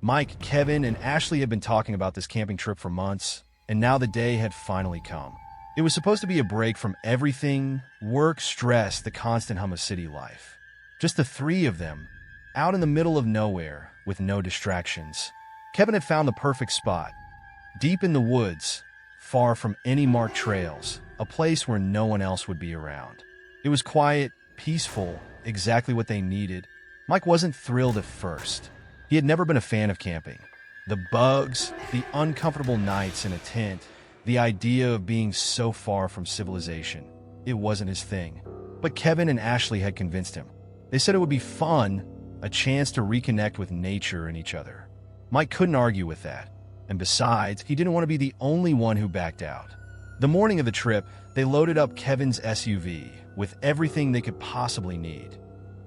Mike, Kevin, and Ashley had been talking about this camping trip for months, and now the day had finally come. It was supposed to be a break from everything, work, stress, the constant hum of city life. Just the three of them, out in the middle of nowhere, with no distractions. Kevin had found the perfect spot, deep in the woods, far from any marked trails, a place where no one else would be around. It was quiet, peaceful, exactly what they needed. Mike wasn't thrilled at first. He had never been a fan of camping. The bugs, the uncomfortable nights in a tent, the idea of being so far from civilization. It wasn't his thing. But Kevin and Ashley had convinced him. They said it would be fun, a chance to reconnect with nature and each other. Mike couldn't argue with that. And besides, he didn't want to be the only one who backed out. The morning of the trip, they loaded up Kevin's SUV with everything they could possibly need.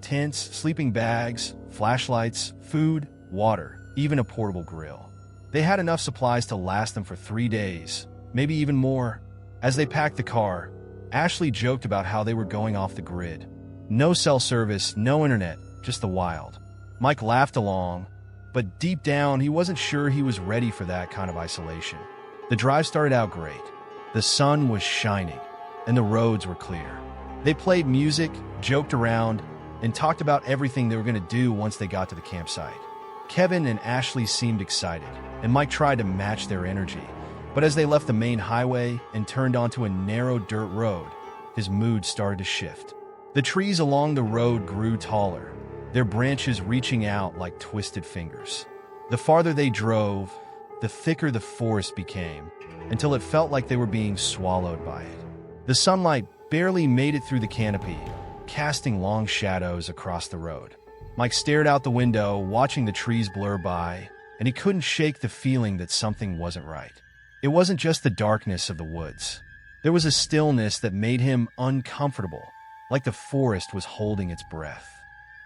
Tents, sleeping bags, flashlights, food, water, even a portable grill. They had enough supplies to last them for 3 days, maybe even more. As they packed the car, Ashley joked about how they were going off the grid. No cell service, no internet, just the wild. Mike laughed along, but deep down, he wasn't sure he was ready for that kind of isolation. The drive started out great. The sun was shining, and the roads were clear. They played music, joked around, and talked about everything they were going to do once they got to the campsite. Kevin and Ashley seemed excited, and Mike tried to match their energy. But as they left the main highway and turned onto a narrow dirt road, his mood started to shift. The trees along the road grew taller, their branches reaching out like twisted fingers. The farther they drove, the thicker the forest became, until it felt like they were being swallowed by it. The sunlight barely made it through the canopy, casting long shadows across the road. Mike stared out the window, watching the trees blur by, and he couldn't shake the feeling that something wasn't right. It wasn't just the darkness of the woods. There was a stillness that made him uncomfortable, like the forest was holding its breath.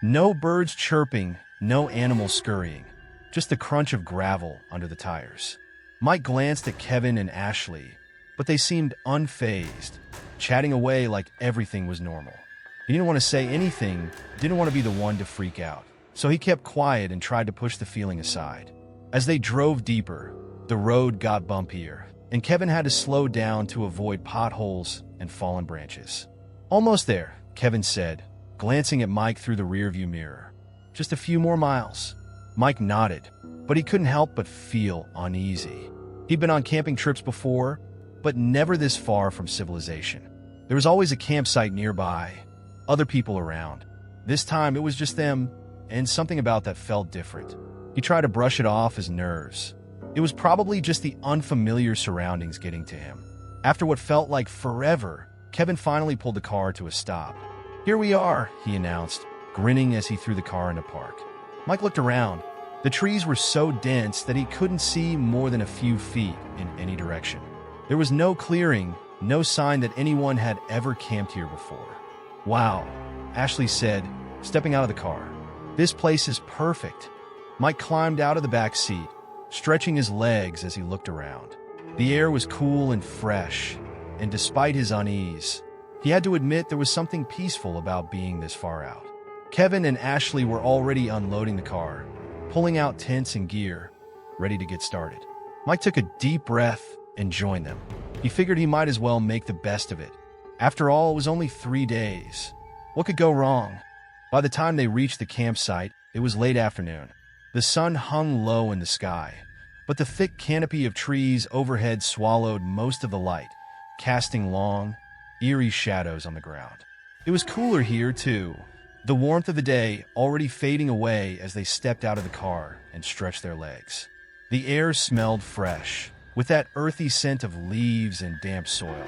No birds chirping, no animals scurrying, just the crunch of gravel under the tires. Mike glanced at Kevin and Ashley, but they seemed unfazed, chatting away like everything was normal. He didn't want to say anything, didn't want to be the one to freak out, so he kept quiet and tried to push the feeling aside. As they drove deeper, the road got bumpier, and Kevin had to slow down to avoid potholes and fallen branches. "Almost there," Kevin said, glancing at Mike through the rearview mirror. "Just a few more miles." Mike nodded, but he couldn't help but feel uneasy. He'd been on camping trips before, but never this far from civilization. There was always a campsite nearby, other people around. This time it was just them, and something about that felt different. He tried to brush it off his nerves. It was probably just the unfamiliar surroundings getting to him. After what felt like forever, Kevin finally pulled the car to a stop. "Here we are," he announced, grinning as he threw the car into park. Mike looked around. The trees were so dense that he couldn't see more than a few feet in any direction. There was no clearing, no sign that anyone had ever camped here before. "Wow," Ashley said, stepping out of the car. "This place is perfect." Mike climbed out of the back seat, stretching his legs as he looked around. The air was cool and fresh, and despite his unease, he had to admit there was something peaceful about being this far out. Kevin and Ashley were already unloading the car, pulling out tents and gear, ready to get started. Mike took a deep breath and joined them. He figured he might as well make the best of it. After all, it was only 3 days. What could go wrong? By the time they reached the campsite, it was late afternoon. The sun hung low in the sky, but the thick canopy of trees overhead swallowed most of the light, casting long, eerie shadows on the ground. It was cooler here, too, the warmth of the day already fading away as they stepped out of the car and stretched their legs. The air smelled fresh, with that earthy scent of leaves and damp soil.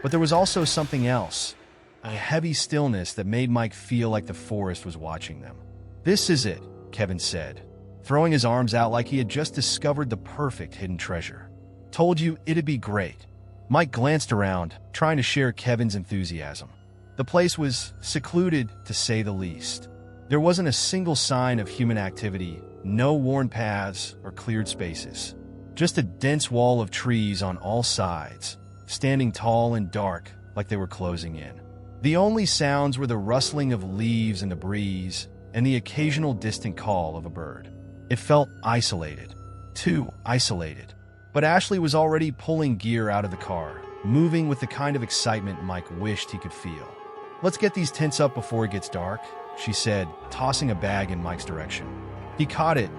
But there was also something else, a heavy stillness that made Mike feel like the forest was watching them. "This is it," Kevin said, throwing his arms out like he had just discovered the perfect hidden treasure. "Told you it'd be great." Mike glanced around, trying to share Kevin's enthusiasm. The place was secluded, to say the least. There wasn't a single sign of human activity, no worn paths or cleared spaces. Just a dense wall of trees on all sides, standing tall and dark like they were closing in. The only sounds were the rustling of leaves in the breeze and the occasional distant call of a bird. It felt isolated. Too isolated. But Ashley was already pulling gear out of the car, moving with the kind of excitement Mike wished he could feel. "Let's get these tents up before it gets dark," she said, tossing a bag in Mike's direction. He caught it,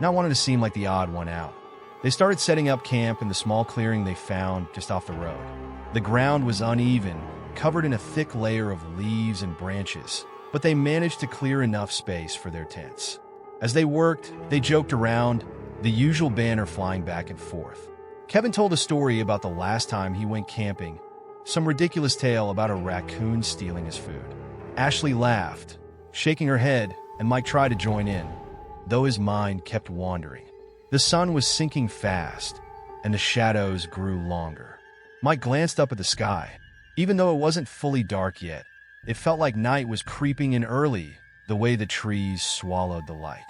not wanting to seem like the odd one out. They started setting up camp in the small clearing they found just off the road. The ground was uneven, covered in a thick layer of leaves and branches, but they managed to clear enough space for their tents. As they worked, they joked around, the usual banter flying back and forth. Kevin told a story about the last time he went camping, some ridiculous tale about a raccoon stealing his food. Ashley laughed, shaking her head, and Mike tried to join in, though his mind kept wandering. The sun was sinking fast, and the shadows grew longer. Mike glanced up at the sky. Even though it wasn't fully dark yet, it felt like night was creeping in early, the way the trees swallowed the light.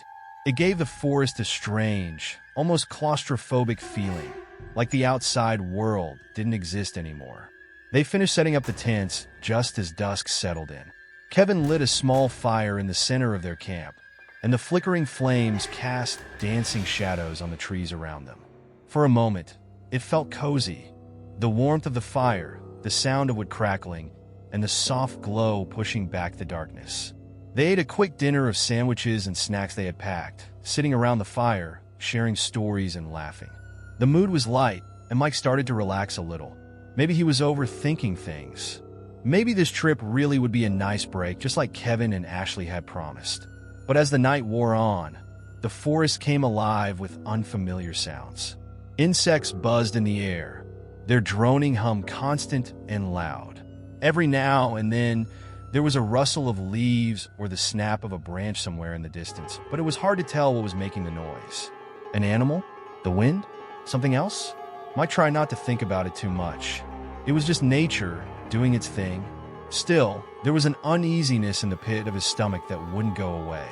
It gave the forest a strange, almost claustrophobic feeling, like the outside world didn't exist anymore. They finished setting up the tents just as dusk settled in. Kevin lit a small fire in the center of their camp, and the flickering flames cast dancing shadows on the trees around them. For a moment, it felt cozy. The warmth of the fire, the sound of wood crackling, and the soft glow pushing back the darkness. They ate a quick dinner of sandwiches and snacks they had packed, sitting around the fire, sharing stories and laughing. The mood was light, and Mike started to relax a little. Maybe he was overthinking things. Maybe this trip really would be a nice break, just like Kevin and Ashley had promised. But as the night wore on, the forest came alive with unfamiliar sounds. Insects buzzed in the air, their droning hum constant and loud. Every now and then, there was a rustle of leaves or the snap of a branch somewhere in the distance, but it was hard to tell what was making the noise. An animal? The wind? Something else? Mike tried not to think about it too much. It was just nature doing its thing. Still, there was an uneasiness in the pit of his stomach that wouldn't go away.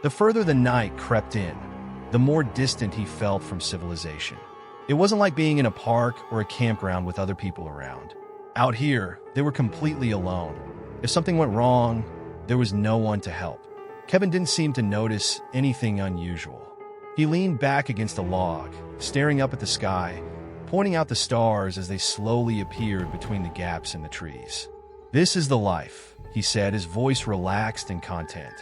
The further the night crept in, the more distant he felt from civilization. It wasn't like being in a park or a campground with other people around. Out here, they were completely alone. If something went wrong, there was no one to help. Kevin didn't seem to notice anything unusual. He leaned back against a log, staring up at the sky, pointing out the stars as they slowly appeared between the gaps in the trees. "This is the life," he said, his voice relaxed and content.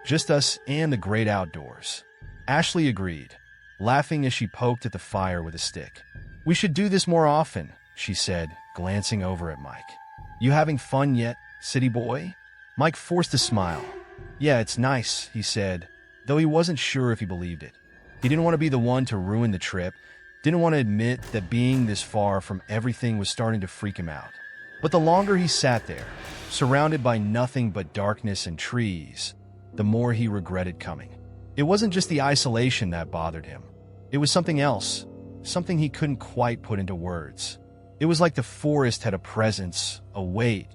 "Just us and the great outdoors." Ashley agreed, laughing as she poked at the fire with a stick. "We should do this more often," she said, glancing over at Mike. "You having fun yet, city boy?" Mike forced a smile. "Yeah, it's nice," he said, though he wasn't sure if he believed it. He didn't want to be the one to ruin the trip, didn't want to admit that being this far from everything was starting to freak him out. But the longer he sat there, surrounded by nothing but darkness and trees, the more he regretted coming. It wasn't just the isolation that bothered him. It was something else, something he couldn't quite put into words. It was like the forest had a presence, a weight,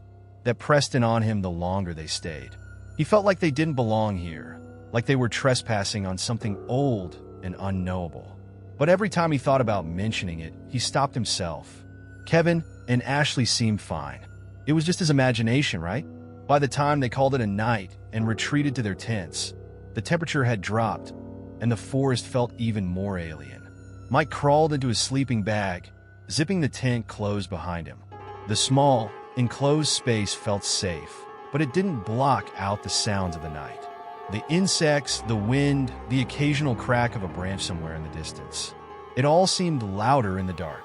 that pressed in on him the longer they stayed. He felt like they didn't belong here, like they were trespassing on something old and unknowable. But every time he thought about mentioning it, he stopped himself. Kevin and Ashley seemed fine. It was just his imagination, right? By the time they called it a night and retreated to their tents, the temperature had dropped, and the forest felt even more alien. Mike crawled into his sleeping bag, zipping the tent closed behind him. The small, enclosed space felt safe, but it didn't block out the sounds of the night. The insects, the wind, the occasional crack of a branch somewhere in the distance. It all seemed louder in the dark.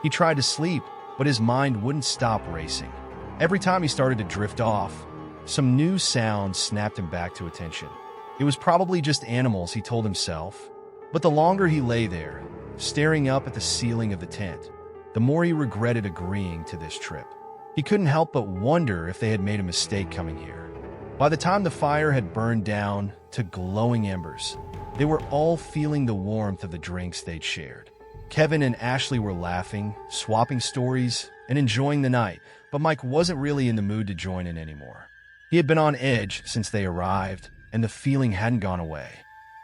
He tried to sleep, but his mind wouldn't stop racing. Every time he started to drift off, some new sound snapped him back to attention. It was probably just animals, he told himself. But the longer he lay there, staring up at the ceiling of the tent, the more he regretted agreeing to this trip. He couldn't help but wonder if they had made a mistake coming here. By the time the fire had burned down to glowing embers, they were all feeling the warmth of the drinks they'd shared. Kevin and Ashley were laughing, swapping stories, and enjoying the night, but Mike wasn't really in the mood to join in anymore. He had been on edge since they arrived, and the feeling hadn't gone away.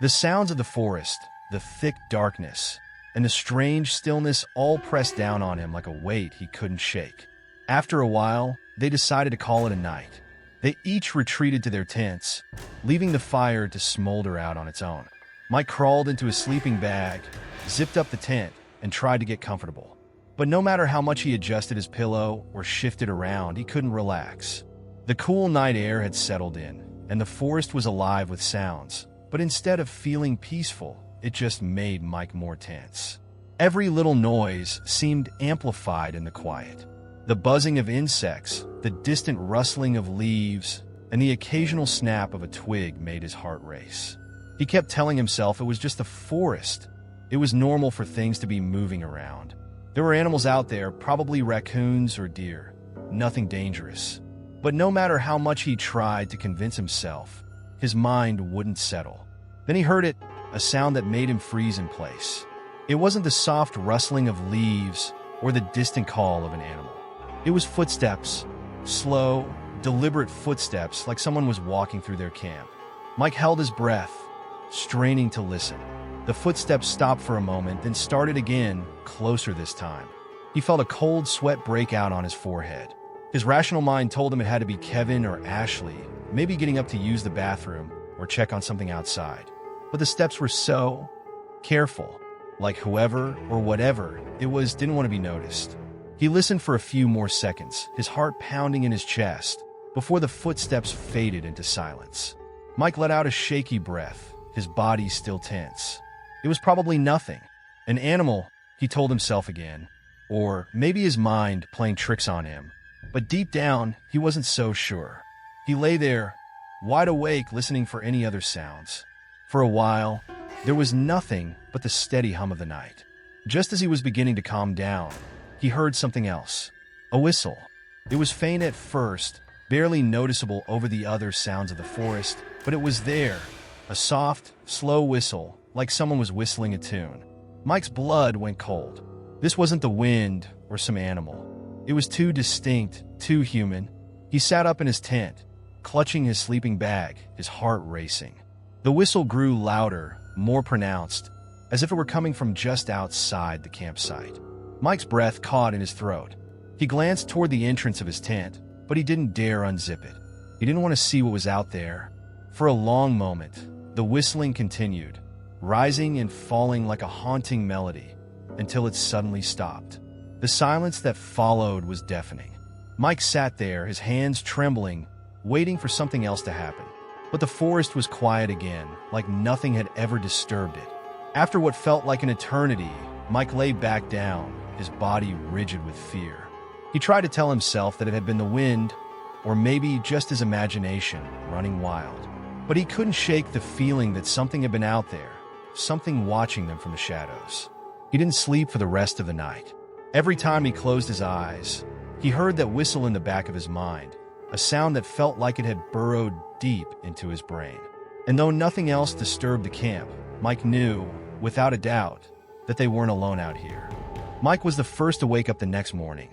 The sounds of the forest, the thick darkness, and the strange stillness all pressed down on him like a weight he couldn't shake. After a while, they decided to call it a night. They each retreated to their tents, leaving the fire to smolder out on its own. Mike crawled into his sleeping bag, zipped up the tent, and tried to get comfortable. But no matter how much he adjusted his pillow or shifted around, he couldn't relax. The cool night air had settled in, and the forest was alive with sounds. But instead of feeling peaceful, it just made Mike more tense. Every little noise seemed amplified in the quiet. The buzzing of insects, the distant rustling of leaves, and the occasional snap of a twig made his heart race. He kept telling himself it was just the forest. It was normal for things to be moving around. There were animals out there, probably raccoons or deer. Nothing dangerous. But no matter how much he tried to convince himself, his mind wouldn't settle. Then he heard it, a sound that made him freeze in place. It wasn't the soft rustling of leaves or the distant call of an animal. It was footsteps, slow, deliberate footsteps like someone was walking through their camp. Mike held his breath, straining to listen. The footsteps stopped for a moment, then started again, closer this time. He felt a cold sweat break out on his forehead. His rational mind told him it had to be Kevin or Ashley, maybe getting up to use the bathroom or check on something outside. But the steps were so careful, like whoever or whatever it was didn't want to be noticed. He listened for a few more seconds, his heart pounding in his chest, before the footsteps faded into silence. Mike let out a shaky breath, his body still tense. It was probably nothing. An animal, he told himself again. Or maybe his mind playing tricks on him. But deep down, he wasn't so sure. He lay there, wide awake, listening for any other sounds. For a while, there was nothing but the steady hum of the night. Just as he was beginning to calm down, he heard something else. A whistle. It was faint at first, barely noticeable over the other sounds of the forest, but it was there. A soft, slow whistle, like someone was whistling a tune. Mike's blood went cold. This wasn't the wind or some animal. It was too distinct, too human. He sat up in his tent, clutching his sleeping bag, his heart racing. The whistle grew louder, more pronounced, as if it were coming from just outside the campsite. Mike's breath caught in his throat. He glanced toward the entrance of his tent, but he didn't dare unzip it. He didn't want to see what was out there. For a long moment, the whistling continued, rising and falling like a haunting melody, until it suddenly stopped. The silence that followed was deafening. Mike sat there, his hands trembling, waiting for something else to happen. But the forest was quiet again, like nothing had ever disturbed it. After what felt like an eternity, Mike lay back down, his body rigid with fear. He tried to tell himself that it had been the wind, or maybe just his imagination running wild. But he couldn't shake the feeling that something had been out there, something watching them from the shadows. He didn't sleep for the rest of the night. Every time he closed his eyes, he heard that whistle in the back of his mind, a sound that felt like it had burrowed deep into his brain. And though nothing else disturbed the camp, Mike knew, without a doubt, that they weren't alone out here. Mike was the first to wake up the next morning.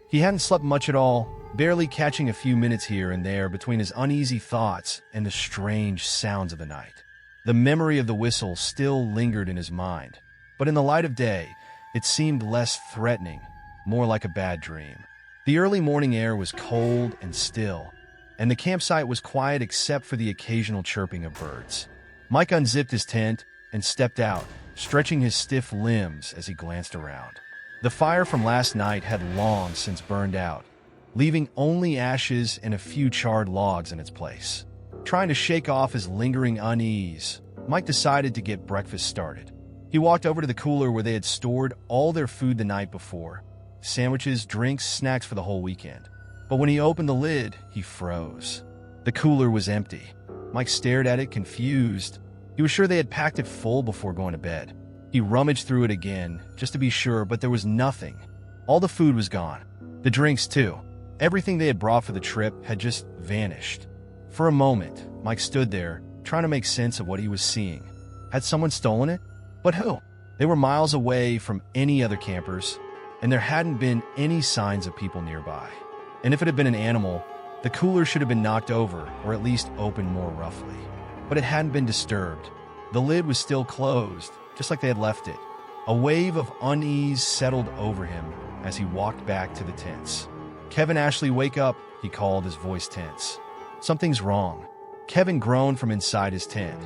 He hadn't slept much at all, barely catching a few minutes here and there between his uneasy thoughts and the strange sounds of the night. The memory of the whistle still lingered in his mind, but in the light of day, it seemed less threatening, more like a bad dream. The early morning air was cold and still, and the campsite was quiet except for the occasional chirping of birds. Mike unzipped his tent and stepped out, stretching his stiff limbs as he glanced around. The fire from last night had long since burned out, leaving only ashes and a few charred logs in its place. Trying to shake off his lingering unease, Mike decided to get breakfast started. He walked over to the cooler where they had stored all their food the night before, sandwiches, drinks, snacks for the whole weekend. But when he opened the lid, he froze. The cooler was empty. Mike stared at it, confused. He was sure they had packed it full before going to bed. He rummaged through it again, just to be sure, but there was nothing. All the food was gone. The drinks, too. Everything they had brought for the trip had just vanished. For a moment, Mike stood there, trying to make sense of what he was seeing. Had someone stolen it? But who? They were miles away from any other campers, and there hadn't been any signs of people nearby. And if it had been an animal, the cooler should have been knocked over, or at least opened more roughly. But it hadn't been disturbed. The lid was still closed, just like they had left it. A wave of unease settled over him as he walked back to the tents. "Kevin, Ashley, wake up," he called, his voice tense. "Something's wrong." Kevin groaned from inside his tent.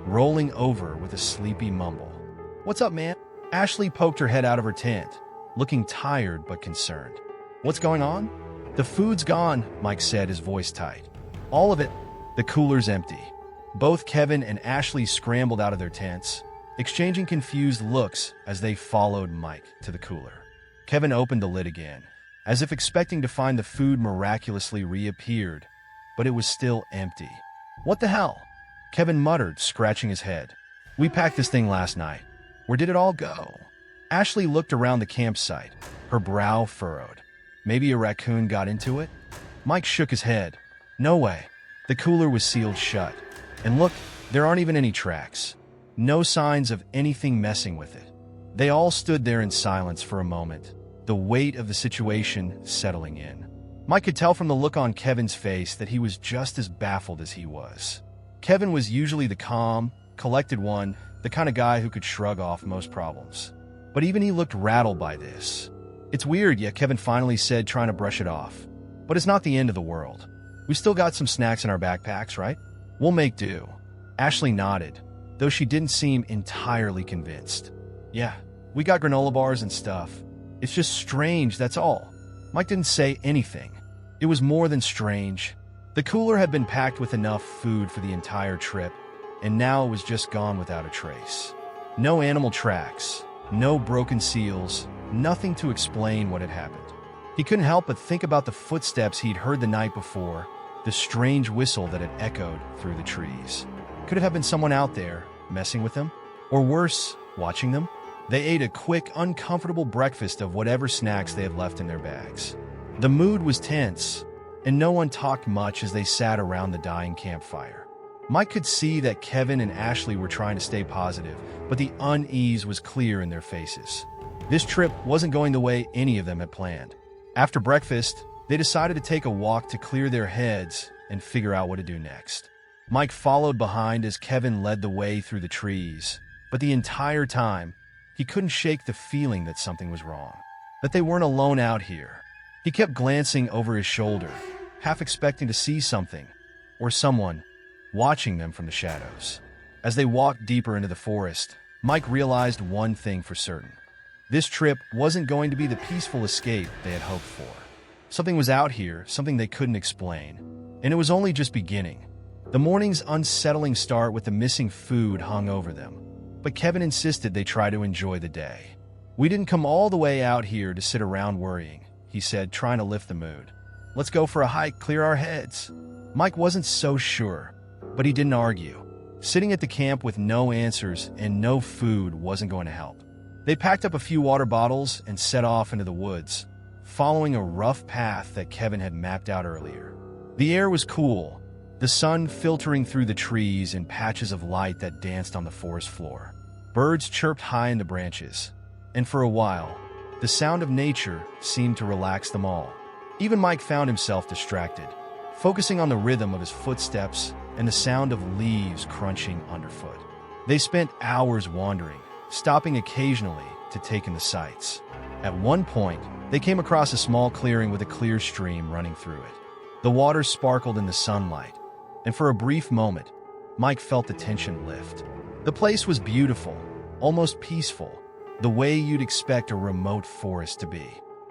rolling over with a sleepy mumble. "What's up, man?" Ashley poked her head out of her tent, looking tired but concerned. "What's going on?" "The food's gone," Mike said, his voice tight. "All of it." "The cooler's empty." Both Kevin and Ashley scrambled out of their tents, exchanging confused looks as they followed Mike to the cooler. Kevin opened the lid again, as if expecting to find the food miraculously reappeared, but it was still empty. "What the hell?" Kevin muttered, scratching his head. "We packed this thing last night. Where did it all go?" Ashley looked around the campsite, her brow furrowed. "Maybe a raccoon got into it?" Mike shook his head. "No way." The cooler was sealed shut. And look, there aren't even any tracks. No signs of anything messing with it. They all stood there in silence for a moment, the weight of the situation settling in. Mike could tell from the look on Kevin's face that he was just as baffled as he was. Kevin was usually the calm, collected one, the kind of guy who could shrug off most problems. But even he looked rattled by this. "It's weird," yet Kevin finally said, trying to brush it off. "But it's not the end of the world. We still got some snacks in our backpacks, right? We'll make do." Ashley nodded, though she didn't seem entirely convinced. "Yeah, we got granola bars and stuff. It's just strange, that's all." Mike didn't say anything. It was more than strange. The cooler had been packed with enough food for the entire trip, and now it was just gone without a trace. No animal tracks, no broken seals, nothing to explain what had happened. He couldn't help but think about the footsteps he'd heard the night before, the strange whistle that had echoed through the trees. Could it have been someone out there, messing with them? Or worse, watching them? They ate a quick, uncomfortable breakfast of whatever snacks they had left in their bags. The mood was tense, and no one talked much as they sat around the dying campfire. Mike could see that Kevin and Ashley were trying to stay positive, but the unease was clear in their faces. This trip wasn't going the way any of them had planned. After breakfast, they decided to take a walk to clear their heads and figure out what to do next. Mike followed behind as Kevin led the way through the trees, but the entire time, he couldn't shake the feeling that something was wrong, that they weren't alone out here. He kept glancing over his shoulder, half expecting to see something, or someone, watching them from the shadows. As they walked deeper into the forest, Mike realized one thing for certain. This trip wasn't going to be the peaceful escape they had hoped for. Something was out here, something they couldn't explain, and it was only just beginning. The morning's unsettling start with the missing food hung over them, but Kevin insisted they try to enjoy the day. "We didn't come all the way out here to sit around worrying," he said, trying to lift the mood. "Let's go for a hike, clear our heads." Mike wasn't so sure, but he didn't argue. Sitting at the camp with no answers and no food wasn't going to help. They packed up a few water bottles and set off into the woods, following a rough path that Kevin had mapped out earlier. The air was cool, the sun filtering through the trees in patches of light that danced on the forest floor. Birds chirped high in the branches, and for a while, the sound of nature seemed to relax them all. Even Mike found himself distracted, focusing on the rhythm of his footsteps and the sound of leaves crunching underfoot. They spent hours wandering, stopping occasionally to take in the sights. At one point, they came across a small clearing with a clear stream running through it. The water sparkled in the sunlight, and for a brief moment, Mike felt the tension lift. The place was beautiful, almost peaceful, the way you'd expect a remote forest to be.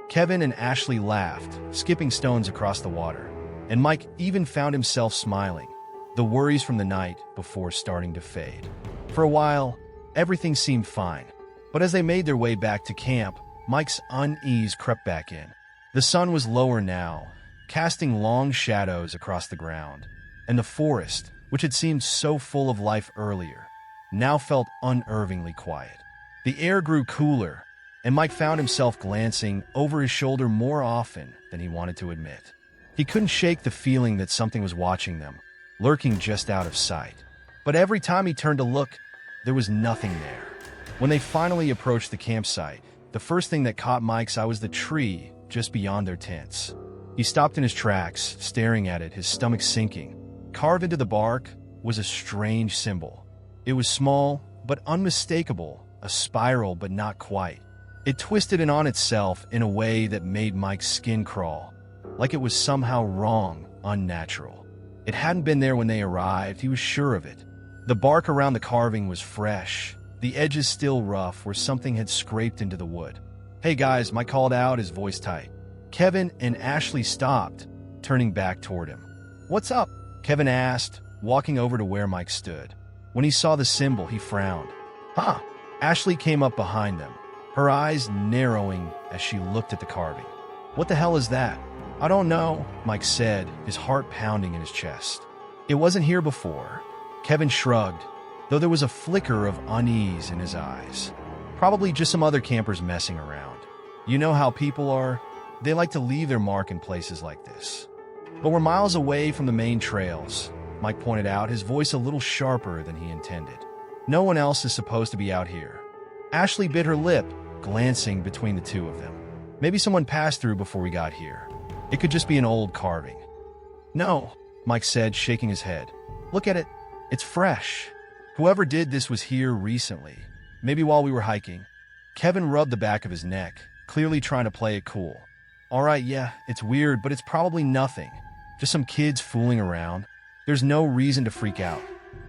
Kevin and Ashley laughed, skipping stones across the water, and Mike even found himself smiling, the worries from the night before starting to fade. For a while, everything seemed fine, but as they made their way back to camp, Mike's unease crept back in. The sun was lower now, casting long shadows across the ground, and the forest, which had seemed so full of life earlier, now felt unnervingly quiet. The air grew cooler, and Mike found himself glancing over his shoulder more often than he wanted to admit. He couldn't shake the feeling that something was watching them, lurking just out of sight. But every time he turned to look, there was nothing there. When they finally approached the campsite, the first thing that caught Mike's eye was the tree just beyond their tents. He stopped in his tracks, staring at it, his stomach sinking. Carved into the bark was a strange symbol. It was small, but unmistakable, a spiral but not quite. It twisted in on itself in a way that made Mike's skin crawl, like it was somehow wrong, unnatural. It hadn't been there when they arrived, he was sure of it. The bark around the carving was fresh, the edges still rough where something had scraped into the wood. "Hey guys," Mike called out, his voice tight. Kevin and Ashley stopped, turning back toward him. "What's up?" Kevin asked, walking over to where Mike stood. When he saw the symbol, he frowned. "Huh?" Ashley came up behind them, her eyes narrowing as she looked at the carving. "What the hell is that?" "I don't know," Mike said, his heart pounding in his chest. "It wasn't here before." Kevin shrugged, though there was a flicker of unease in his eyes. "Probably just some other campers messing around. You know how people are. They like to leave their mark in places like this." "But we're miles away from the main trails," Mike pointed out, his voice a little sharper than he intended. "No one else is supposed to be out here." Ashley bit her lip, glancing between the two of them. "Maybe someone passed through before we got here. It could just be an old carving." "No," Mike said, shaking his head. "Look at it. It's fresh. Whoever did this was here recently, maybe while we were hiking." Kevin rubbed the back of his neck, clearly trying to play it cool. "All right, yeah, it's weird, but it's probably nothing. Just some kids fooling around. There's no reason to freak out."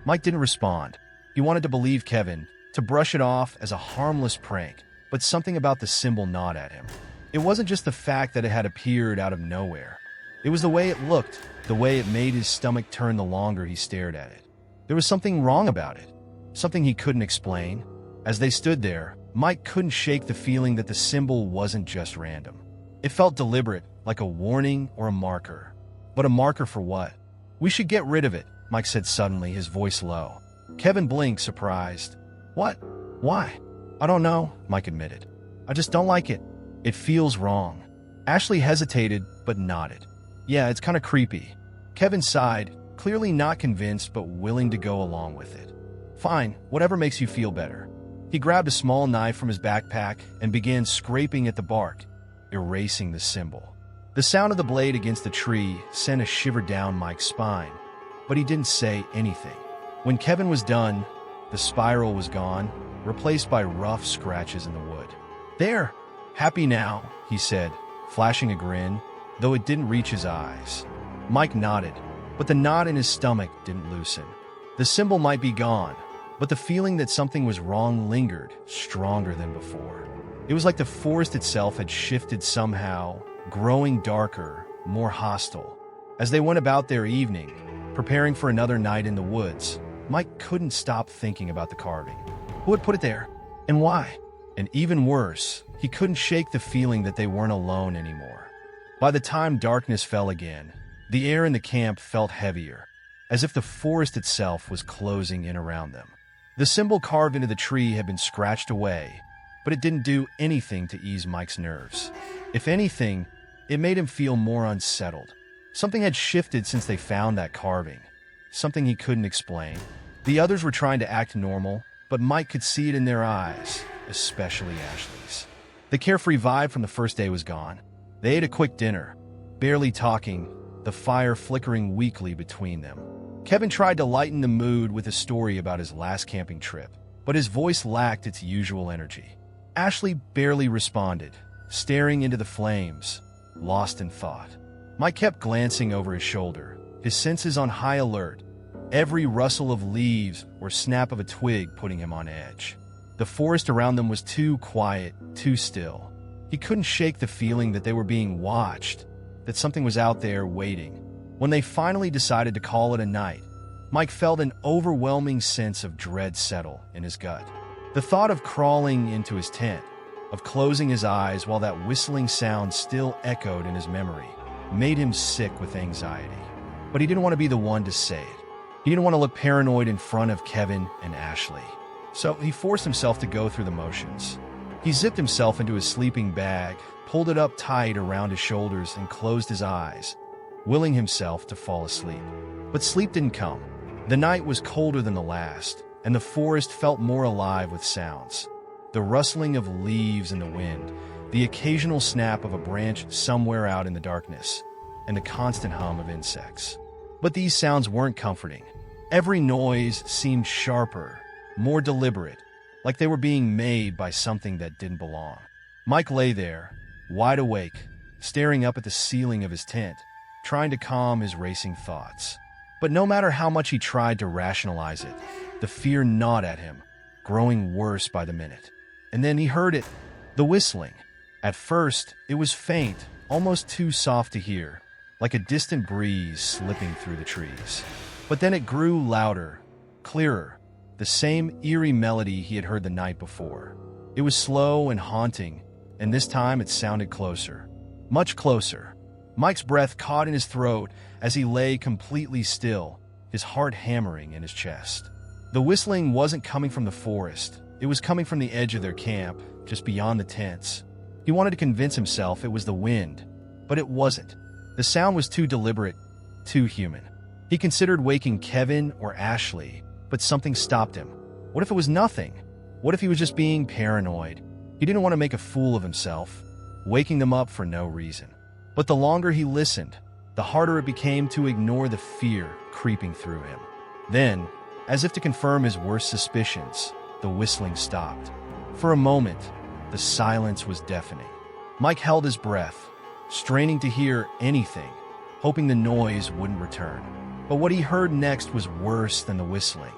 Mike didn't respond. He wanted to believe Kevin, to brush it off as a harmless prank, but something about the symbol gnawed at him. It wasn't just the fact that it had appeared out of nowhere. It was the way it looked, the way it made his stomach turn the longer he stared at it. There was something wrong about it, something he couldn't explain. As they stood there, Mike couldn't shake the feeling that the symbol wasn't just random. It felt deliberate, like a warning or a marker. But a marker for what? "We should get rid of it," Mike said suddenly, his voice low. Kevin blinked, surprised. "What? Why?" "I don't know," Mike admitted. "I just don't like it. It feels wrong." Ashley hesitated, but nodded. "Yeah, it's kind of creepy." Kevin sighed, clearly not convinced but willing to go along with it. "Fine, whatever makes you feel better." He grabbed a small knife from his backpack and began scraping at the bark, erasing the symbol. The sound of the blade against the tree sent a shiver down Mike's spine, but he didn't say anything. When Kevin was done, the spiral was gone, replaced by rough scratches in the wood. "There! Happy now," he said, flashing a grin, though it didn't reach his eyes. Mike nodded, but the knot in his stomach didn't loosen. The symbol might be gone, but the feeling that something was wrong lingered, stronger than before. It was like the forest itself had shifted somehow, growing darker, more hostile. As they went about their evening, preparing for another night in the woods, Mike couldn't stop thinking about the carving. Who had put it there? And why? And even worse, he couldn't shake the feeling that they weren't alone anymore. By the time darkness fell again, the air in the camp felt heavier, as if the forest itself was closing in around them. The symbol carved into the tree had been scratched away, but it didn't do anything to ease Mike's nerves. If anything, it made him feel more unsettled. Something had shifted since they found that carving, something he couldn't explain. The others were trying to act normal, but Mike could see it in their eyes, especially Ashley's. The carefree vibe from the first day was gone. They ate a quick dinner, barely talking, the fire flickering weakly between them. Kevin tried to lighten the mood with a story about his last camping trip, but his voice lacked its usual energy. Ashley barely responded, staring into the flames, lost in thought. Mike kept glancing over his shoulder, his senses on high alert, every rustle of leaves or snap of a twig putting him on edge. The forest around them was too quiet, too still. He couldn't shake the feeling that they were being watched, that something was out there waiting. When they finally decided to call it a night, Mike felt an overwhelming sense of dread settle in his gut. The thought of crawling into his tent, of closing his eyes while that whistling sound still echoed in his memory, made him sick with anxiety. But he didn't want to be the one to say it. He didn't want to look paranoid in front of Kevin and Ashley. So he forced himself to go through the motions. He zipped himself into his sleeping bag, pulled it up tight around his shoulders, and closed his eyes, willing himself to fall asleep. But sleep didn't come. The night was colder than the last, and the forest felt more alive with sounds. The rustling of leaves in the wind, the occasional snap of a branch somewhere out in the darkness, and the constant hum of insects. But these sounds weren't comforting. Every noise seemed sharper, more deliberate, like they were being made by something that didn't belong. Mike lay there, wide awake, staring up at the ceiling of his tent, trying to calm his racing thoughts. But no matter how much he tried to rationalize it, the fear gnawed at him, growing worse by the minute. And then he heard it, the whistling. At first, it was faint, almost too soft to hear, like a distant breeze slipping through the trees. But then it grew louder, clearer, the same eerie melody he had heard the night before. It was slow and haunting, and this time it sounded closer. Much closer. Mike's breath caught in his throat as he lay completely still, his heart hammering in his chest. The whistling wasn't coming from the forest. It was coming from the edge of their camp, just beyond the tents. He wanted to convince himself it was the wind, but it wasn't. The sound was too deliberate, too human. He considered waking Kevin or Ashley, but something stopped him. What if it was nothing? What if he was just being paranoid? He didn't want to make a fool of himself, waking them up for no reason. But the longer he listened, the harder it became to ignore the fear creeping through him. Then, as if to confirm his worst suspicions, the whistling stopped. For a moment, the silence was deafening. Mike held his breath, straining to hear anything, hoping the noise wouldn't return. But what he heard next was worse than the whistling.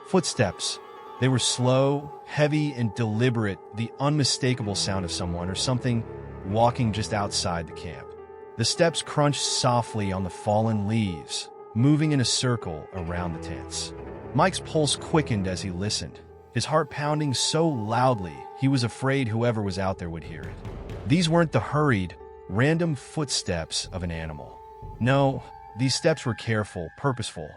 Footsteps. They were slow, heavy, and deliberate, the unmistakable sound of someone or something walking just outside the camp. The steps crunched softly on the fallen leaves, moving in a circle around the tents. Mike's pulse quickened as he listened, his heart pounding so loudly he was afraid whoever was out there would hear it. These weren't the hurried, random footsteps of an animal. No, these steps were careful, purposeful,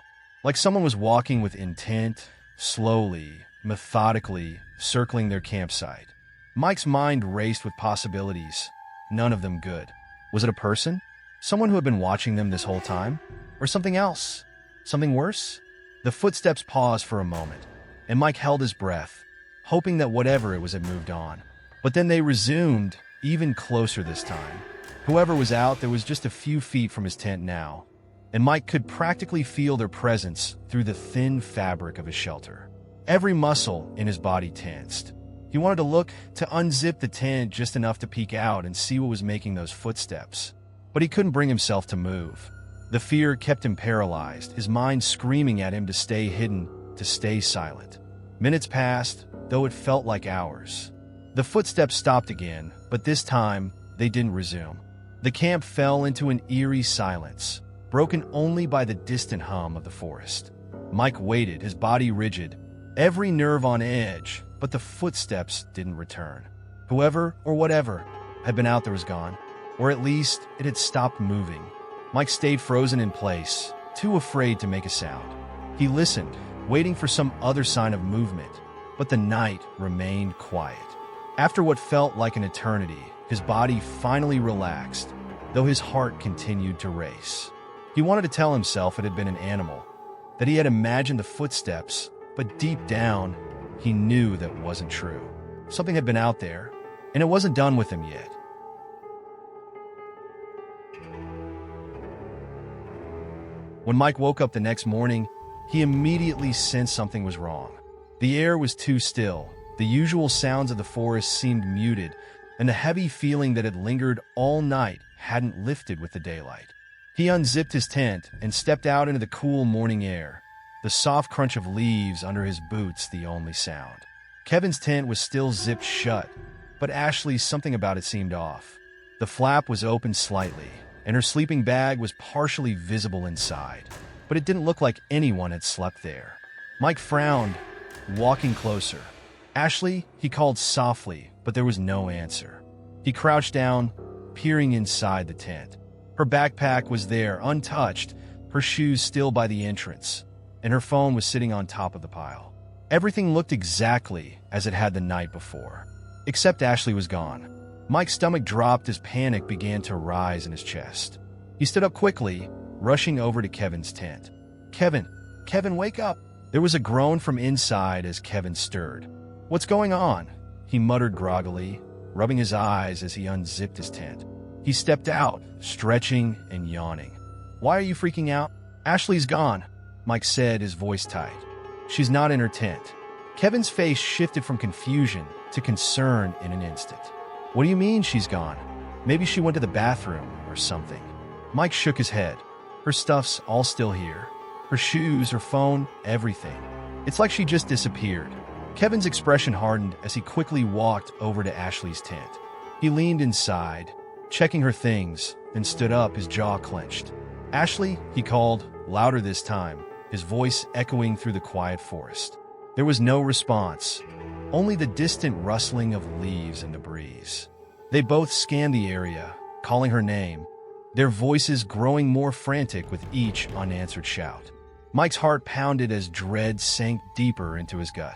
like someone was walking with intent, slowly, methodically, circling their campsite. Mike's mind raced with possibilities, none of them good. Was it a person? Someone who had been watching them this whole time? Or something else? Something worse? The footsteps paused for a moment, and Mike held his breath, hoping that whatever it was had moved on. But then they resumed, even closer this time. Whoever was out there was just a few feet from his tent now, and Mike could practically feel their presence through the thin fabric of his shelter. Every muscle in his body tensed. He wanted to look, to unzip the tent just enough to peek out and see what was making those footsteps. But he couldn't bring himself to move. The fear kept him paralyzed, his mind screaming at him to stay hidden, to stay silent. Minutes passed, though it felt like hours. The footsteps stopped again, but this time, they didn't resume. The camp fell into an eerie silence, broken only by the distant hum of the forest. Mike waited, his body rigid, every nerve on edge, but the footsteps didn't return. Whoever or whatever had been out there was gone, or at least it had stopped moving. Mike stayed frozen in place, too afraid to make a sound. He listened, waiting for some other sign of movement, but the night remained quiet. After what felt like an eternity, his body finally relaxed, though his heart continued to race. He wanted to tell himself it had been an animal, that he had imagined the footsteps, but deep down, he knew that wasn't true. Something had been out there, and it wasn't done with him yet. When Mike woke up the next morning, he immediately sensed something was wrong. The air was too still, the usual sounds of the forest seemed muted, and the heavy feeling that had lingered all night hadn't lifted with the daylight. He unzipped his tent and stepped out into the cool morning air, the soft crunch of leaves under his boots the only sound. Kevin's tent was still zipped shut, but Ashley's something about it seemed off. The flap was open slightly, and her sleeping bag was partially visible inside, but it didn't look like anyone had slept there. Mike frowned, walking closer. Ashley, he called softly, but there was no answer. He crouched down, peering inside the tent. Her backpack was there, untouched, her shoes still by the entrance, and her phone was sitting on top of the pile. Everything looked exactly as it had the night before, except Ashley was gone. Mike's stomach dropped as panic began to rise in his chest. He stood up quickly, rushing over to Kevin's tent. Kevin, wake up!" There was a groan from inside as Kevin stirred. "What's going on?" he muttered groggily, rubbing his eyes as he unzipped his tent. He stepped out, stretching and yawning. "Why are you freaking out?" "Ashley's gone," Mike said, his voice tight. "She's not in her tent." Kevin's face shifted from confusion to concern in an instant. "What do you mean she's gone? Maybe she went to the bathroom or something." Mike shook his head. "Her stuff's all still here. Her shoes, her phone, everything. It's like she just disappeared. Kevin's expression hardened as he quickly walked over to Ashley's tent. He leaned inside, checking her things, then stood up, his jaw clenched. "Ashley," he called, louder this time, his voice echoing through the quiet forest. There was no response, only the distant rustling of leaves in the breeze. They both scanned the area, calling her name, their voices growing more frantic with each unanswered shout. Mike's heart pounded as dread sank deeper into his gut.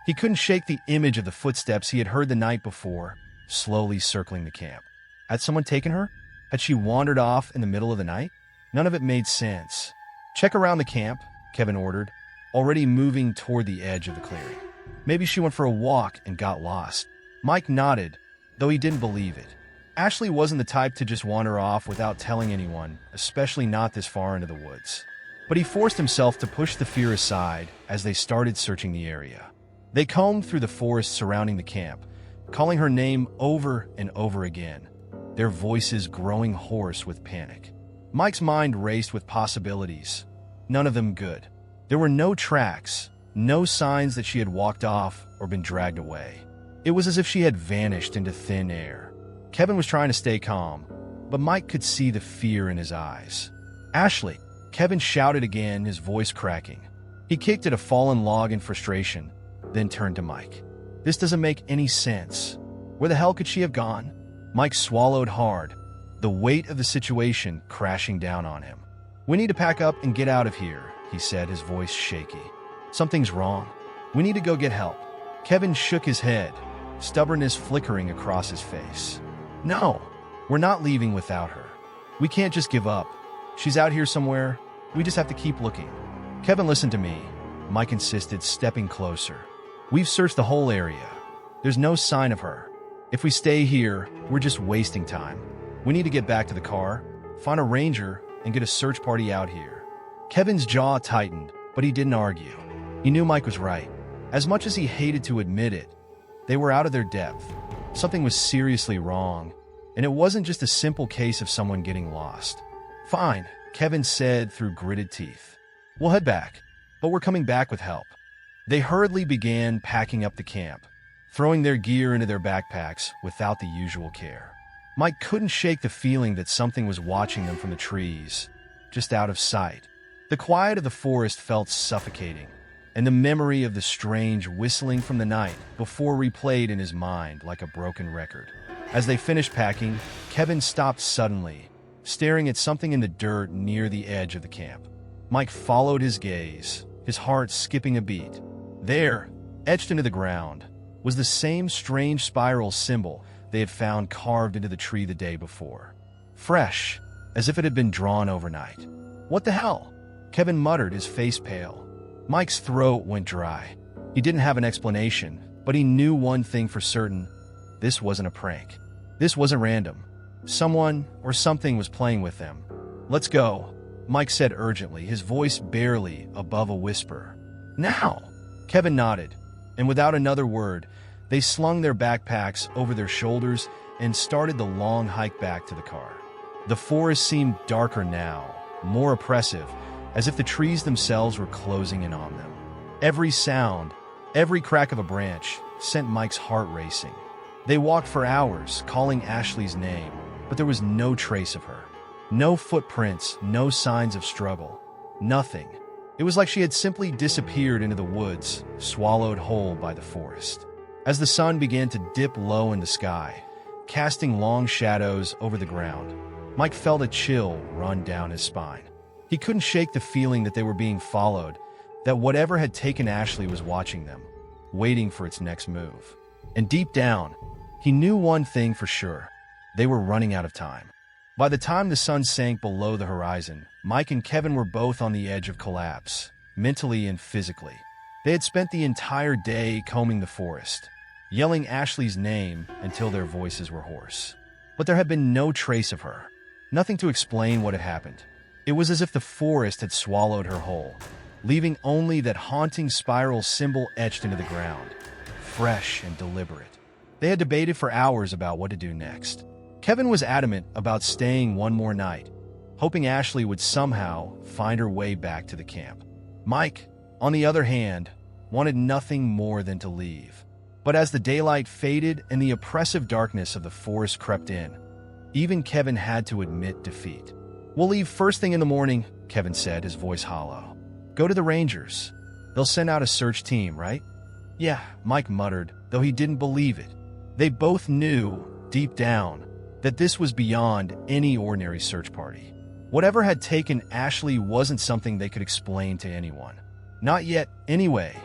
He couldn't shake the image of the footsteps he had heard the night before, slowly circling the camp. Had someone taken her? Had she wandered off in the middle of the night? None of it made sense. "Check around the camp," Kevin ordered, already moving toward the edge of the clearing. "Maybe she went for a walk and got lost." Mike nodded, though he didn't believe it. Ashley wasn't the type to just wander off without telling anyone, especially not this far into the woods. But he forced himself to push the fear aside as they started searching the area. They combed through the forest surrounding the camp, calling her name over and over again, their voices growing hoarse with panic. Mike's mind raced with possibilities, none of them good. There were no tracks, no signs that she had walked off or been dragged away. It was as if she had vanished into thin air. Kevin was trying to stay calm, but Mike could see the fear in his eyes. "Ashley!" Kevin shouted again, his voice cracking. He kicked at a fallen log in frustration, then turned to Mike. "This doesn't make any sense. Where the hell could she have gone?" Mike swallowed hard, the weight of the situation crashing down on him. "We need to pack up and get out of here," he said, his voice shaky. "Something's wrong. We need to go get help." Kevin shook his head, stubbornness flickering across his face. "No, we're not leaving without her. We can't just give up. She's out here somewhere. We just have to keep looking." "Kevin, listen to me," Mike insisted, stepping closer. "We've searched the whole area. There's no sign of her. If we stay here, we're just wasting time. We need to get back to the car, find a ranger, and get a search party out here." Kevin's jaw tightened, but he didn't argue. He knew Mike was right. As much as he hated to admit it, they were out of their depth. Something was seriously wrong, and it wasn't just a simple case of someone getting lost. "Fine," Kevin said through gritted teeth. "We'll head back, but we're coming back with help." They hurriedly began packing up the camp, throwing their gear into their backpacks without the usual care. Mike couldn't shake the feeling that something was watching them from the trees, just out of sight. The quiet of the forest felt suffocating, and the memory of the strange whistling from the night before replayed in his mind like a broken record. As they finished packing, Kevin stopped suddenly, staring at something in the dirt near the edge of the camp. Mike followed his gaze, his heart skipping a beat. There, etched into the ground, was the same strange spiral symbol they had found carved into the tree the day before. Fresh, as if it had been drawn overnight. "What the hell?" Kevin muttered, his face pale. Mike's throat went dry. He didn't have an explanation, but he knew one thing for certain. This wasn't a prank. This wasn't random. Someone or something was playing with them. "Let's go," Mike said urgently, his voice barely above a whisper. "Now!" Kevin nodded, and without another word, they slung their backpacks over their shoulders and started the long hike back to the car. The forest seemed darker now, more oppressive, as if the trees themselves were closing in on them. Every sound, every crack of a branch, sent Mike's heart racing. They walked for hours, calling Ashley's name, but there was no trace of her. No footprints, no signs of struggle. Nothing. It was like she had simply disappeared into the woods, swallowed whole by the forest. As the sun began to dip low in the sky, casting long shadows over the ground, Mike felt a chill run down his spine. He couldn't shake the feeling that they were being followed, that whatever had taken Ashley was watching them, waiting for its next move. And deep down, he knew one thing for sure. They were running out of time. By the time the sun sank below the horizon, Mike and Kevin were both on the edge of collapse, mentally and physically. They had spent the entire day combing the forest, yelling Ashley's name until their voices were hoarse. But there had been no trace of her, nothing to explain what had happened. It was as if the forest had swallowed her whole, leaving only that haunting spiral symbol etched into the ground, fresh and deliberate. They had debated for hours about what to do next. Kevin was adamant about staying one more night, hoping Ashley would somehow find her way back to the camp. Mike, on the other hand, wanted nothing more than to leave. But as the daylight faded and the oppressive darkness of the forest crept in, even Kevin had to admit defeat. "We'll leave first thing in the morning," Kevin said, his voice hollow. "Go to the Rangers. They'll send out a search team, right?" "Yeah," Mike muttered, though he didn't believe it. They both knew, deep down, that this was beyond any ordinary search party. Whatever had taken Ashley wasn't something they could explain to anyone. Not yet, anyway.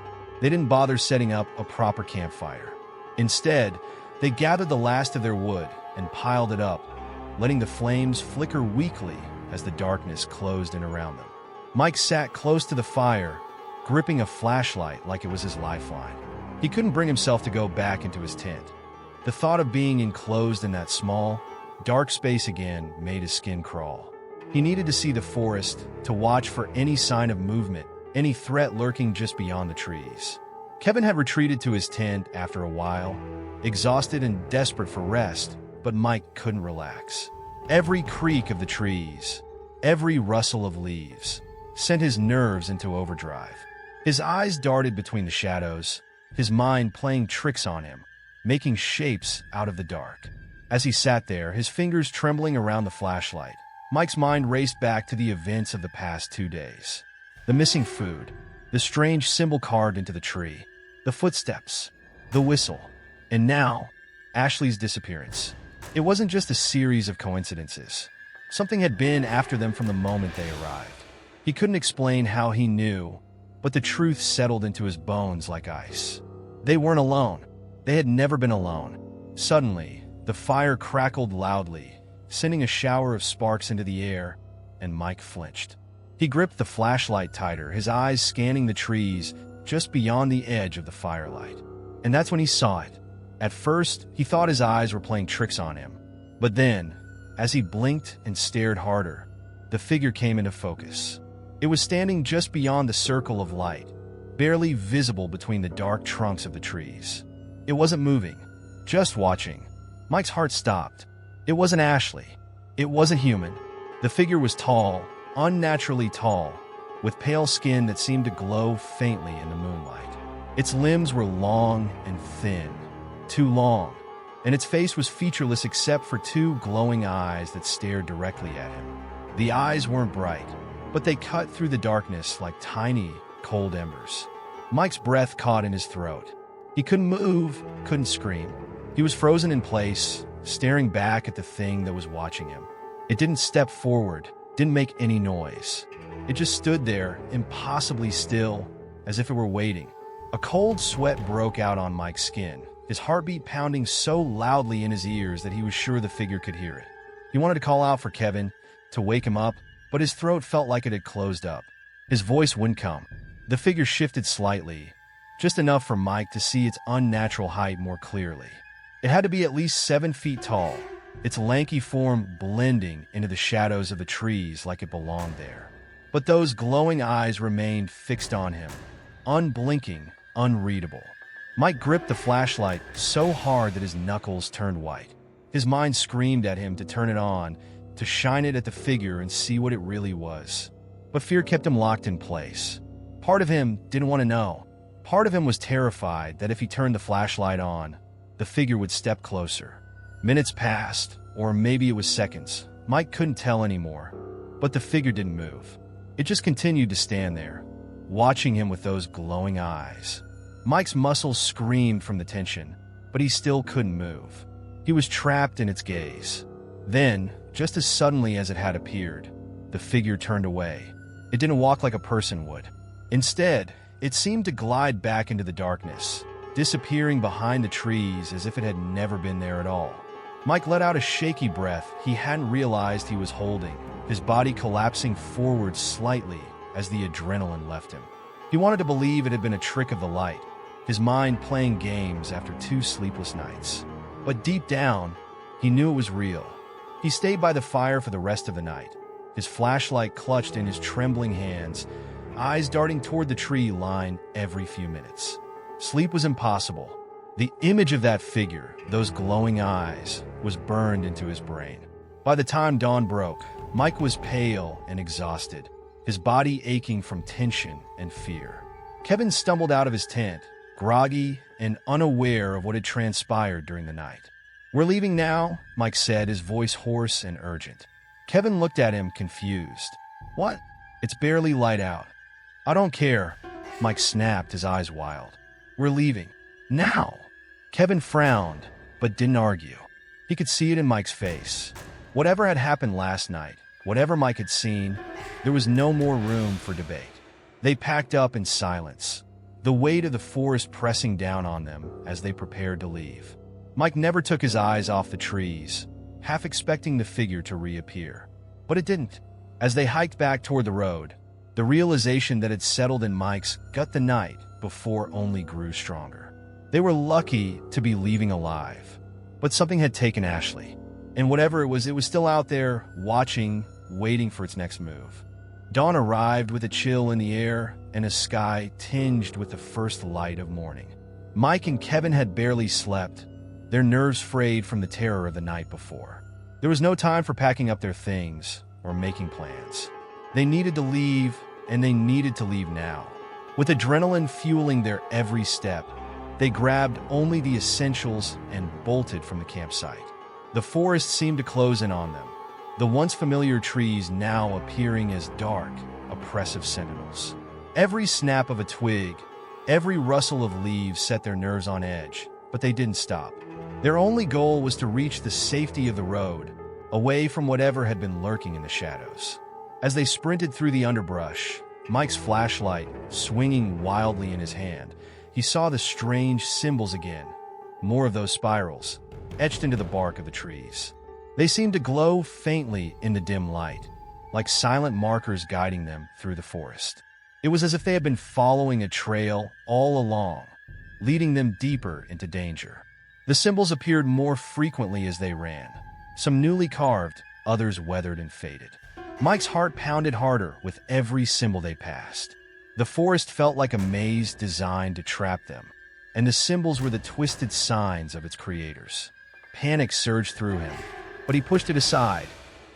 They didn't bother setting up a proper campfire. Instead, they gathered the last of their wood and piled it up, letting the flames flicker weakly as the darkness closed in around them. Mike sat close to the fire, gripping a flashlight like it was his lifeline. He couldn't bring himself to go back into his tent. The thought of being enclosed in that small, dark space again made his skin crawl. He needed to see the forest, to watch for any sign of movement, any threat lurking just beyond the trees. Kevin had retreated to his tent after a while, exhausted and desperate for rest, but Mike couldn't relax. Every creak of the trees, every rustle of leaves, sent his nerves into overdrive. His eyes darted between the shadows, his mind playing tricks on him, making shapes out of the dark. As he sat there, his fingers trembling around the flashlight, Mike's mind raced back to the events of the past 2 days. The missing food, the strange symbol carved into the tree, the footsteps, the whistle, and now, Ashley's disappearance. It wasn't just a series of coincidences. Something had been after them from the moment they arrived. He couldn't explain how he knew, but the truth settled into his bones like ice. They weren't alone. They had never been alone. Suddenly, the fire crackled loudly, sending a shower of sparks into the air, and Mike flinched. He gripped the flashlight tighter, his eyes scanning the trees just beyond the edge of the firelight. And that's when he saw it. At first, he thought his eyes were playing tricks on him. But then, as he blinked and stared harder, the figure came into focus. It was standing just beyond the circle of light, barely visible between the dark trunks of the trees. It wasn't moving, just watching. Mike's heart stopped. It wasn't Ashley. It wasn't human. The figure was tall, unnaturally tall, with pale skin that seemed to glow faintly in the moonlight. Its limbs were long and thin, too long, and its face was featureless except for 2 glowing eyes that stared directly at him. The eyes weren't bright, but they cut through the darkness like tiny, cold embers. Mike's breath caught in his throat. He couldn't move, couldn't scream. He was frozen in place, staring back at the thing that was watching him. It didn't step forward, didn't make any noise. It just stood there, impossibly still, as if it were waiting. A cold sweat broke out on Mike's skin, his heartbeat pounding so loudly in his ears that he was sure the figure could hear it. He wanted to call out for Kevin, to wake him up, but his throat felt like it had closed up. His voice wouldn't come. The figure shifted slightly, just enough for Mike to see its unnatural height more clearly. It had to be at least 7 feet tall, its lanky form blending into the shadows of the trees like it belonged there. But those glowing eyes remained fixed on him, unblinking, unreadable. Mike gripped the flashlight so hard that his knuckles turned white. His mind screamed at him to turn it on, to shine it at the figure and see what it really was. But fear kept him locked in place. Part of him didn't want to know. Part of him was terrified that if he turned the flashlight on, the figure would step closer. Minutes passed, or maybe it was seconds. Mike couldn't tell anymore. But the figure didn't move. It just continued to stand there, watching him with those glowing eyes. Mike's muscles screamed from the tension, but he still couldn't move. He was trapped in its gaze. Then, just as suddenly as it had appeared, the figure turned away. It didn't walk like a person would. Instead, it seemed to glide back into the darkness, disappearing behind the trees as if it had never been there at all. Mike let out a shaky breath he hadn't realized he was holding, his body collapsing forward slightly as the adrenaline left him. He wanted to believe it had been a trick of the light, his mind playing games after 2 sleepless nights. But deep down, he knew it was real. He stayed by the fire for the rest of the night, his flashlight clutched in his trembling hands, eyes darting toward the tree line every few minutes. Sleep was impossible. The image of that figure, those glowing eyes, was burned into his brain. By the time dawn broke, Mike was pale and exhausted, his body aching from tension and fear. Kevin stumbled out of his tent, groggy and unaware of what had transpired during the night. "We're leaving now," Mike said, his voice hoarse and urgent. Kevin looked at him, confused. "What? It's barely light out." "I don't care," Mike snapped, his eyes wild. "We're leaving. Now." Kevin frowned, but didn't argue. He could see it in Mike's face. Whatever had happened last night, whatever Mike had seen, there was no more room for debate. They packed up in silence, the weight of the forest pressing down on them as they prepared to leave. Mike never took his eyes off the trees, half expecting the figure to reappear. But it didn't. As they hiked back toward the road, the realization that had settled in Mike's gut the night before only grew stronger. They were lucky to be leaving alive, but something had taken Ashley. And whatever it was still out there, watching, waiting for its next move. Dawn arrived with a chill in the air and a sky tinged with the first light of morning. Mike and Kevin had barely slept, their nerves frayed from the terror of the night before. There was no time for packing up their things or making plans. They needed to leave, and they needed to leave now. With adrenaline fueling their every step, they grabbed only the essentials and bolted from the campsite. The forest seemed to close in on them, the once familiar trees now appearing as dark, oppressive sentinels. Every snap of a twig, every rustle of leaves set their nerves on edge, but they didn't stop. Their only goal was to reach the safety of the road, away from whatever had been lurking in the shadows. As they sprinted through the underbrush, Mike's flashlight swinging wildly in his hand, he saw the strange symbols again, more of those spirals, etched into the bark of the trees. They seemed to glow faintly in the dim light, like silent markers guiding them through the forest. It was as if they had been following a trail all along, leading them deeper into danger. The symbols appeared more frequently as they ran, some newly carved, others weathered and faded. Mike's heart pounded harder with every symbol they passed. The forest felt like a maze designed to trap them, and the symbols were the twisted signs of its creators. Panic surged through him, but he pushed it aside,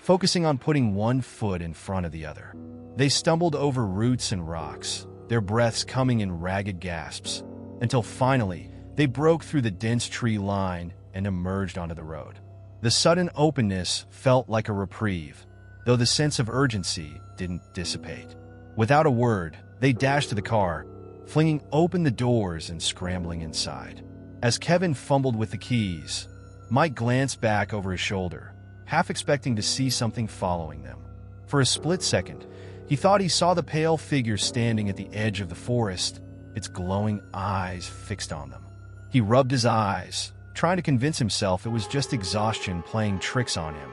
focusing on putting one foot in front of the other. They stumbled over roots and rocks, their breaths coming in ragged gasps, until finally they broke through the dense tree line and emerged onto the road. The sudden openness felt like a reprieve, though the sense of urgency didn't dissipate. Without a word, they dashed to the car, flinging open the doors and scrambling inside. As Kevin fumbled with the keys, Mike glanced back over his shoulder, half expecting to see something following them. For a split second, he thought he saw the pale figure standing at the edge of the forest, its glowing eyes fixed on them. He rubbed his eyes, trying to convince himself it was just exhaustion playing tricks on him.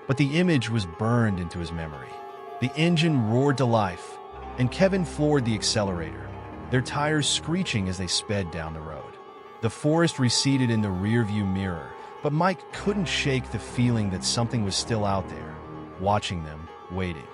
But the image was burned into his memory. The engine roared to life, and Kevin floored the accelerator, their tires screeching as they sped down the road. The forest receded in the rearview mirror, but Mike couldn't shake the feeling that something was still out there, watching them, waiting.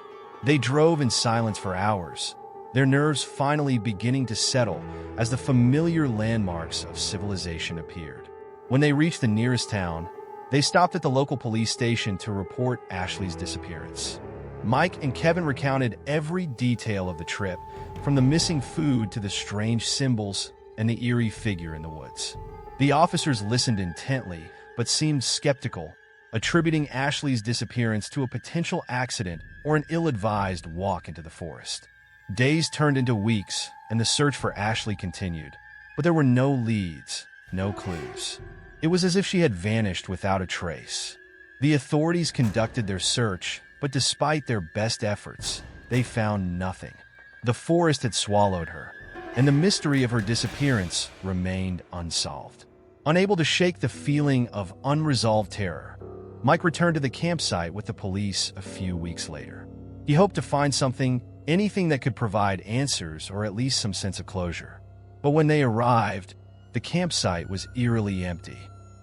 They drove in silence for hours, their nerves finally beginning to settle as the familiar landmarks of civilization appeared. When they reached the nearest town, they stopped at the local police station to report Ashley's disappearance. Mike and Kevin recounted every detail of the trip, from the missing food to the strange symbols and the eerie figure in the woods. The officers listened intently, but seemed skeptical, attributing Ashley's disappearance to a potential accident or an ill-advised walk into the forest. Days turned into weeks, and the search for Ashley continued, but there were no leads, no clues. It was as if she had vanished without a trace. The authorities conducted their search, but despite their best efforts, they found nothing. The forest had swallowed her, and the mystery of her disappearance remained unsolved. Unable to shake the feeling of unresolved terror, Mike returned to the campsite with the police a few weeks later. He hoped to find something, anything that could provide answers or at least some sense of closure. But when they arrived, the campsite was eerily empty.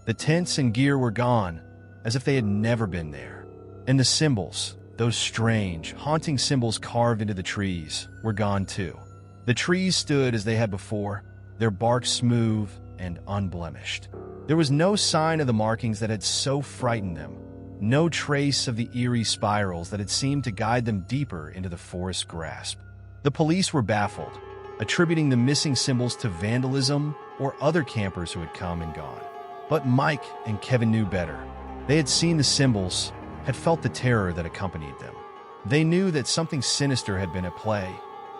The tents and gear were gone, as if they had never been there. And the symbols, those strange, haunting symbols carved into the trees, were gone too. The trees stood as they had before, their bark smooth and unblemished. There was no sign of the markings that had so frightened them, No trace of the eerie spirals that had seemed to guide them deeper into the forest's grasp. The police were baffled, attributing the missing symbols to vandalism or other campers who had come and gone. But Mike and Kevin knew better. They had seen the symbols, had felt the terror that accompanied them. They knew that something sinister had been at play,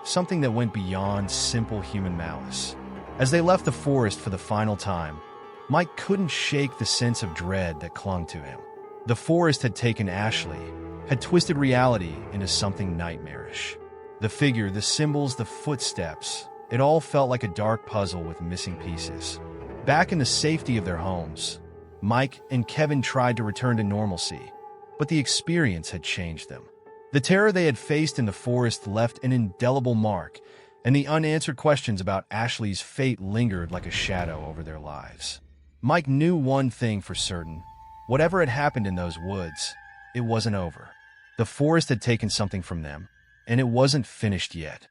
something that went beyond simple human malice. As they left the forest for the final time, Mike couldn't shake the sense of dread that clung to him. The forest had taken Ashley, had twisted reality into something nightmarish. The figure, the symbols, the footsteps, it all felt like a dark puzzle with missing pieces. Back in the safety of their homes, Mike and Kevin tried to return to normalcy, but the experience had changed them. The terror they had faced in the forest left an indelible mark, and the unanswered questions about Ashley's fate lingered like a shadow over their lives. Mike knew one thing for certain. Whatever had happened in those woods, it wasn't over. The forest had taken something from them, and it wasn't finished yet.